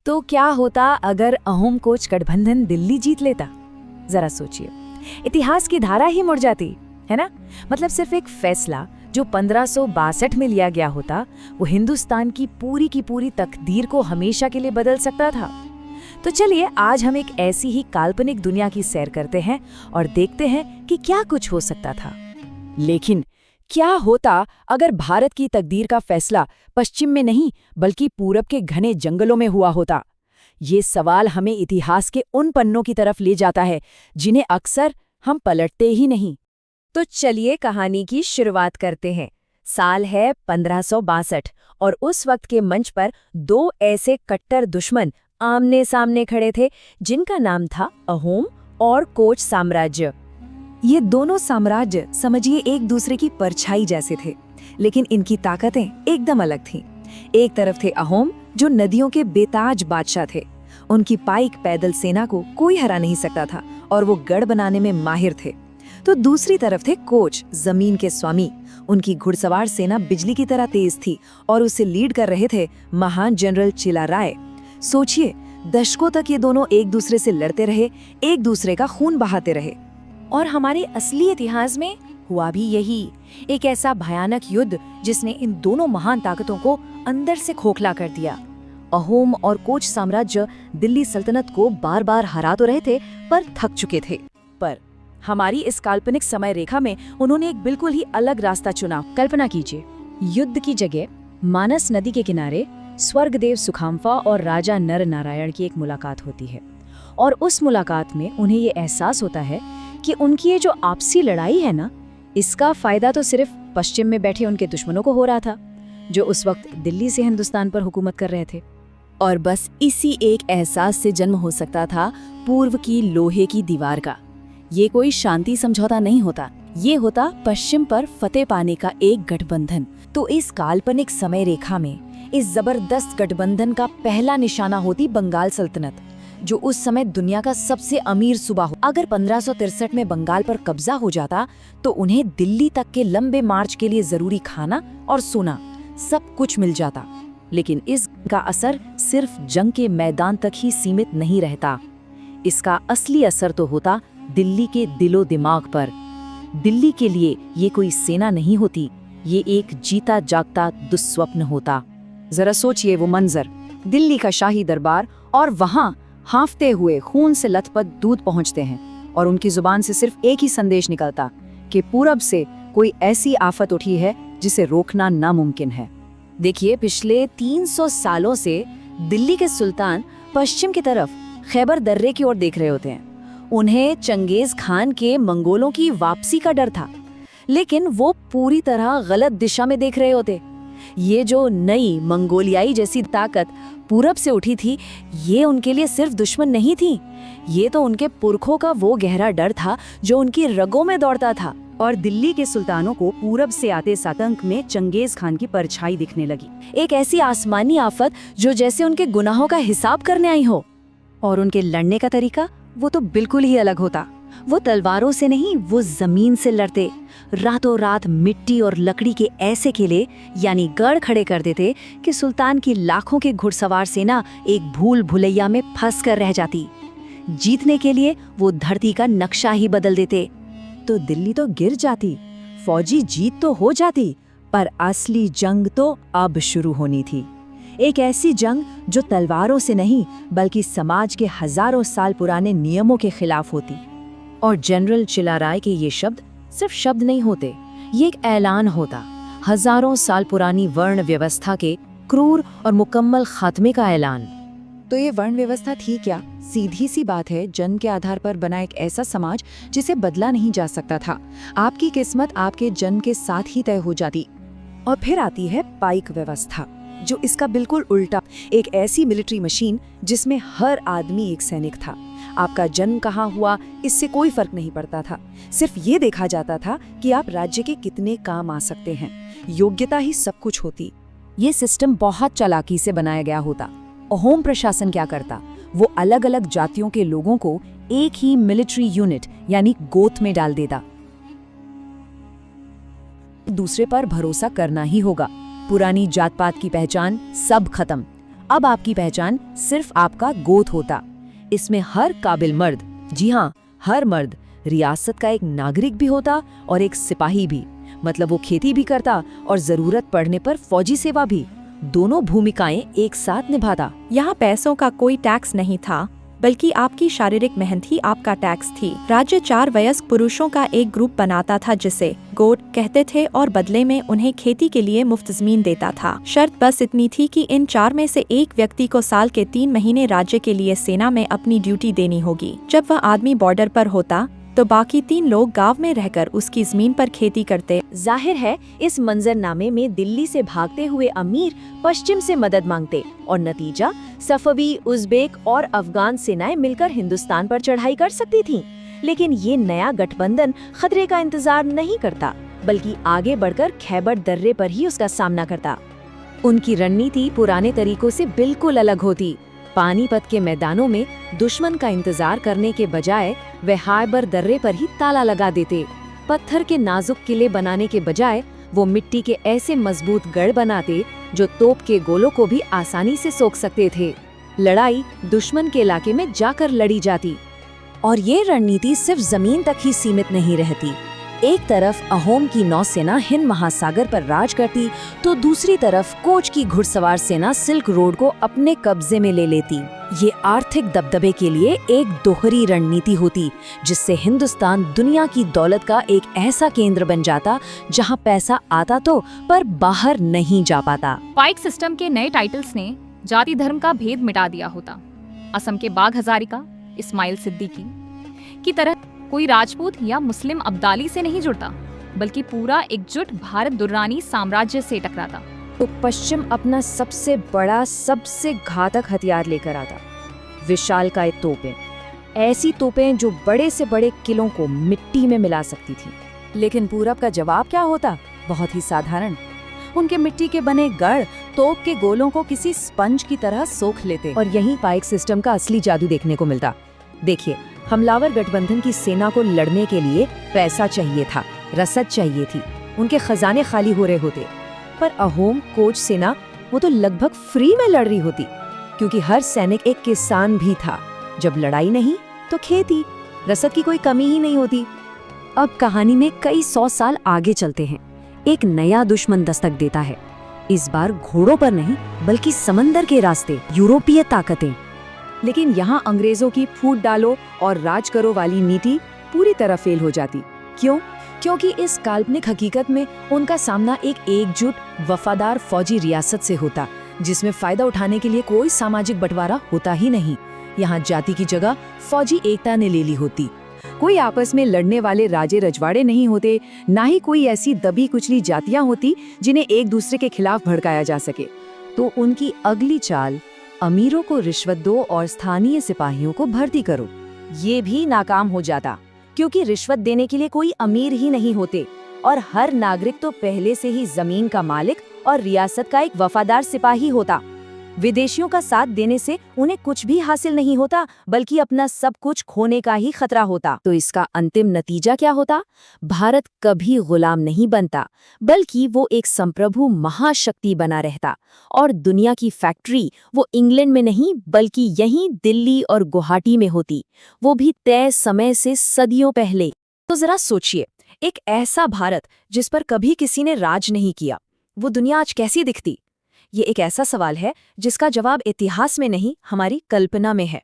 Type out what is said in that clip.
तो क्या होता अगर अहोम कोच गठबंधन दिल्ली जीत लेता? जरा सोचिए, इतिहास की धारा ही मुड़ जाती, है ना? मतलब सिर्फ एक फैसला जो 1562 में लिया गया होता, वो हिंदुस्तान की पूरी तकदीर को हमेशा के लिए बदल सकता था। तो चलिए आज हम एक ऐसी ही काल्पनिक दुनिया की सैर करते हैं और देखते हैं कि क्या कुछ हो सकता था। लेकिन क्या होता अगर भारत की तकदीर का फैसला पश्चिम में नहीं बल्कि पूरब के घने जंगलों में हुआ होता? ये सवाल हमें इतिहास के उन पन्नों की तरफ ले जाता है जिन्हें अक्सर हम पलटते ही नहीं। तो चलिए कहानी की शुरुआत करते हैं। साल है 1562 और उस वक्त के मंच पर दो ऐसे कट्टर दुश्मन आमने सामने खड़े थे जिनका नाम था अहोम और कोच साम्राज्य। ये दोनों साम्राज्य समझिए एक दूसरे की परछाई जैसे थे, लेकिन इनकी ताकतें एकदम अलग थीं। एक तरफ थे अहोम जो नदियों के बेताज बादशाह थे। उनकी पाइक पैदल सेना को कोई हरा नहीं सकता था और वो गढ़ बनाने में माहिर थे। तो दूसरी तरफ थे कोच, जमीन के स्वामी। उनकी घुड़सवार सेना बिजली की तरह तेज थी और उसे लीड कर रहे थे महान जनरल चिलाराय। सोचिए, दशकों तक ये दोनों एक दूसरे से लड़ते रहे, एक दूसरे का खून बहाते रहे। और हमारे असली इतिहास में हुआ भी यही, एक ऐसा भयानक युद्ध जिसने इन दोनों महान ताकतों को अंदर से खोखला कर दिया। अहोम और कोच साम्राज्य दिल्ली सल्तनत को बार बार हरा तो रहे थे पर थक चुके थे। पर हमारी इस काल्पनिक समय रेखा में उन्होंने एक बिल्कुल ही अलग रास्ता चुना। कल्पना कीजिए, युद्ध की जगह मानस नदी के किनारे स्वर्गदेव सुखाम्फा और राजा नर नारायण की एक मुलाकात होती है। और उस मुलाकात में उन्हें ये एहसास होता है कि उनकी ये जो आपसी लड़ाई है ना, इसका फायदा तो सिर्फ पश्चिम में बैठे उनके दुश्मनों को हो रहा था, जो उस वक्त दिल्ली से हिंदुस्तान पर हुकूमत कर रहे थे। और बस इसी एक एहसास से जन्म हो सकता था पूर्व की लोहे की दीवार का। ये कोई शांति समझौता नहीं होता, ये होता पश्चिम पर फतेह पाने का एक गठबंधन। तो इस काल्पनिक समय रेखा में इस जबरदस्त गठबंधन का पहला निशाना होती बंगाल सल्तनत, जो उस समय दुनिया का सबसे अमीर सूबा हो। अगर 1563 में बंगाल पर कब्जा हो जाता तो उन्हें दिल्ली तक के लंबे मार्च के लिए जरूरी खाना और सोना सब कुछ मिल जाता। लेकिन इसका असर सिर्फ जंग के मैदान तक ही सीमित नहीं रहता, इसका असली असर तो होता दिल्ली के दिलो दिमाग पर। दिल्ली के लिए ये कोई सेना नहीं होती, ये एक जीता जागता दुस्वप्न होता। जरा सोचिए वो मंजर, दिल्ली का शाही दरबार और वहाँ हाँफते हुए खून से लथपथ दूत पहुँचते हैं और उनकी जुबान से सिर्फ एक ही संदेश निकलता कि पूरब से कोई ऐसी आफत उठी है जिसे रोकना नामुमकिन है। देखिए, पिछले 300 सालों से दिल्ली के सुल्तान पश्चिम की तरफ खैबर दर्रे की ओर देख रहे होते हैं। उन्हें चंगेज खान के मंगोलों की वापसी का डर था, लेकिन वो पूरी तरह गलत दिशा में देख रहे होते। ये जो नई मंगोलियाई जैसी ताकत पूरब से उठी थी, ये उनके लिए सिर्फ दुश्मन नहीं थी, ये तो उनके पुरखों का वो गहरा डर था जो उनकी रगों में दौड़ता था। और दिल्ली के सुल्तानों को पूरब से आते आतंक में चंगेज खान की परछाई दिखने लगी, एक ऐसी आसमानी आफत जो जैसे उनके गुनाहों का हिसाब करने आई हो। और उनके लड़ने का तरीका वो तो बिल्कुल ही अलग होता। वो तलवारों से नहीं, वो जमीन से लड़ते। रातों रात मिट्टी और लकड़ी के ऐसे किले यानी गढ़ खड़े कर देते कि सुल्तान की लाखों की घुड़सवार सेना एक भूल भुलैया में फंस कर रह जाती। जीतने के लिए वो धरती का नक्शा ही बदल देते। तो दिल्ली तो गिर जाती, फौजी जीत तो हो जाती, पर असली जंग तो अब शुरू होनी थी। एक ऐसी जंग जो तलवारों से नहीं बल्कि समाज के हजारों साल पुराने नियमों के खिलाफ होती। और जनरल चिलाराय के ये शब्द सिर्फ शब्द नहीं होते, ये एक ऐलान होता, हजारों साल पुरानी वर्ण व्यवस्था के क्रूर और मुकम्मल खात्मे का ऐलान। तो ये वर्ण व्यवस्था थी क्या? सीधी सी बात है, जन्म के आधार पर बना एक ऐसा समाज जिसे बदला नहीं जा सकता था। आपकी किस्मत आपके जन्म के साथ ही तय हो जाती। और फिर आती है पाइक व्यवस्था, जो इसका बिल्कुल उल्टा, एक ऐसी मिलिट्री मशीन जिसमें हर आदमी एक सैनिक था। आपका जन्म कहाँ हुआ इससे कोई फर्क नहीं पड़ता था, सिर्फ ये देखा जाता था कि आप राज्य के कितने काम आ सकते हैं। योग्यता ही सब कुछ होती। ये सिस्टम बहुत चालाकी से बनाया गया होता। अहोम प्रशासन क्या करता, वो अलग अलग जातियों के लोगों को एक ही मिलिट्री यूनिट यानी गोत में डाल देता। दूसरे पर भरोसा करना ही होगा, पुरानी जात पात की पहचान सब खत्म। अब आपकी पहचान सिर्फ आपका गोत होता। इसमें हर काबिल मर्द, जी हाँ हर मर्द, रियासत का एक नागरिक भी होता और एक सिपाही भी। मतलब वो खेती भी करता और जरूरत पड़ने पर फौजी सेवा भी। दोनों भूमिकाएं एक साथ निभाता। यहाँ पैसों का कोई टैक्स नहीं था, बल्कि आपकी शारीरिक मेहनत ही आपका टैक्स थी। राज्य 4 वयस्क पुरुषों का एक ग्रुप बनाता था जिसे गोट कहते थे और बदले में उन्हें खेती के लिए मुफ्त जमीन देता था। शर्त बस इतनी थी कि इन 4 में से एक व्यक्ति को साल के 3 महीने राज्य के लिए सेना में अपनी ड्यूटी देनी होगी। जब वह आदमी बॉर्डर पर होता तो बाकी 3 लोग गांव में रहकर उसकी जमीन पर खेती करते। जाहिर है इस मंजरनामे में दिल्ली से भागते हुए अमीर पश्चिम से मदद मांगते और नतीजा सफवी, उज़्बेक और अफगान सेनाएं मिलकर हिंदुस्तान पर चढ़ाई कर सकती थीं। लेकिन ये नया गठबंधन खतरे का इंतजार नहीं करता, बल्कि आगे बढ़कर खैबर दर्रे पर ही उसका सामना करता। उनकी रणनीति पुराने तरीकों से बिल्कुल अलग होती। पानीपत के मैदानों में दुश्मन का इंतजार करने के बजाय वे खैबर दर्रे पर ही ताला लगा देते। पत्थर के नाजुक किले बनाने के बजाय वो मिट्टी के ऐसे मजबूत गढ़ बनाते जो तोप के गोलों को भी आसानी से सोख सकते थे। लड़ाई दुश्मन के इलाके में जाकर लड़ी जाती। और ये रणनीति सिर्फ जमीन तक ही सीमित नहीं रहती। एक तरफ अहोम की नौसेना हिंद महासागर पर राज करती तो दूसरी तरफ कोच की घुड़सवार सेना सिल्क रोड को अपने कब्जे में ले लेती। ये आर्थिक दबदबे के लिए एक दोहरी रणनीति होती, जिससे हिंदुस्तान दुनिया की दौलत का एक ऐसा केंद्र बन जाता जहां पैसा आता तो पर बाहर नहीं जा पाता। पाइक सिस्टम के नए टाइटल्स ने जाति धर्म का भेद मिटा दिया होता। असम के बाघ हजारिका, इस्माइल सिद्दीकी की तरह कोई राजपूत या मुस्लिम अब्दाली से नहीं जुड़ता, बल्कि पूरा एकजुट भारत दुर्रानी साम्राज्य से टकराता। तो पश्चिम अपना सबसे बड़ा, सबसे घातक हथियार लेकर आता, विशालकाय तोपें। ऐसी तोपें जो बड़े से बड़े किलों को मिट्टी में मिला सकती थी। लेकिन पूरब का जवाब क्या होता? बहुत ही साधारण। उनके मिट्टी के बने गढ़ तोप के गोलों को किसी स्पंज की तरह सोख लेते। और यहीं पाइक सिस्टम का असली जादू देखने को मिलता। देखिए, हमलावर गठबंधन की सेना को लड़ने के लिए पैसा चाहिए था, रसद चाहिए थी, उनके खजाने खाली हो रहे होते। पर अहोम कोच सेना वो तो लगभग फ्री में लड़ रही होती, क्योंकि हर सैनिक एक किसान भी था। जब लड़ाई नहीं तो खेती, रसद की कोई कमी ही नहीं होती। अब कहानी में कई 100 साल आगे चलते हैं। एक नया दुश्मन दस्तक देता है। इस बार घोड़ों पर नहीं, बल्कि समंदर के रास्ते, यूरोपीय ताकतें। लेकिन यहाँ अंग्रेजों की फूट डालो और राज करो वाली नीति पूरी तरह फेल हो जाती। क्यों? क्योंकि इस काल्पनिक हकीकत में उनका सामना एक एकजुट वफादार फौजी रियासत से होता, जिसमें फायदा उठाने के लिए कोई सामाजिक बंटवारा होता ही नहीं। यहाँ जाति की जगह फौजी एकता ने ले ली होती। कोई आपस में लड़ने वाले राजे रजवाड़े नहीं होते, ना ही कोई ऐसी दबी कुचली जातियां होती जिन्हें एक दूसरे के खिलाफ भड़काया जा सके। तो उनकी अगली चाल, अमीरों को रिश्वत दो और स्थानीय सिपाहियों को भर्ती करो, ये भी नाकाम हो जाता, क्योंकि रिश्वत देने के लिए कोई अमीर ही नहीं होते और हर नागरिक तो पहले से ही जमीन का मालिक और रियासत का एक वफादार सिपाही होता। विदेशियों का साथ देने से उन्हें कुछ भी हासिल नहीं होता, बल्कि अपना सब कुछ खोने का ही खतरा होता। तो इसका अंतिम नतीजा क्या होता? भारत कभी गुलाम नहीं बनता, बल्कि वो एक संप्रभु महाशक्ति बना रहता। और दुनिया की फैक्ट्री वो इंग्लैंड में नहीं, बल्कि यहीं दिल्ली और गुवाहाटी में होती, वो भी तय समय से सदियों पहले। तो जरा सोचिए, एक ऐसा भारत जिस पर कभी किसी ने राज नहीं किया, वो दुनिया आज कैसी दिखती? ये एक ऐसा सवाल है जिसका जवाब इतिहास में नहीं, हमारी कल्पना में है।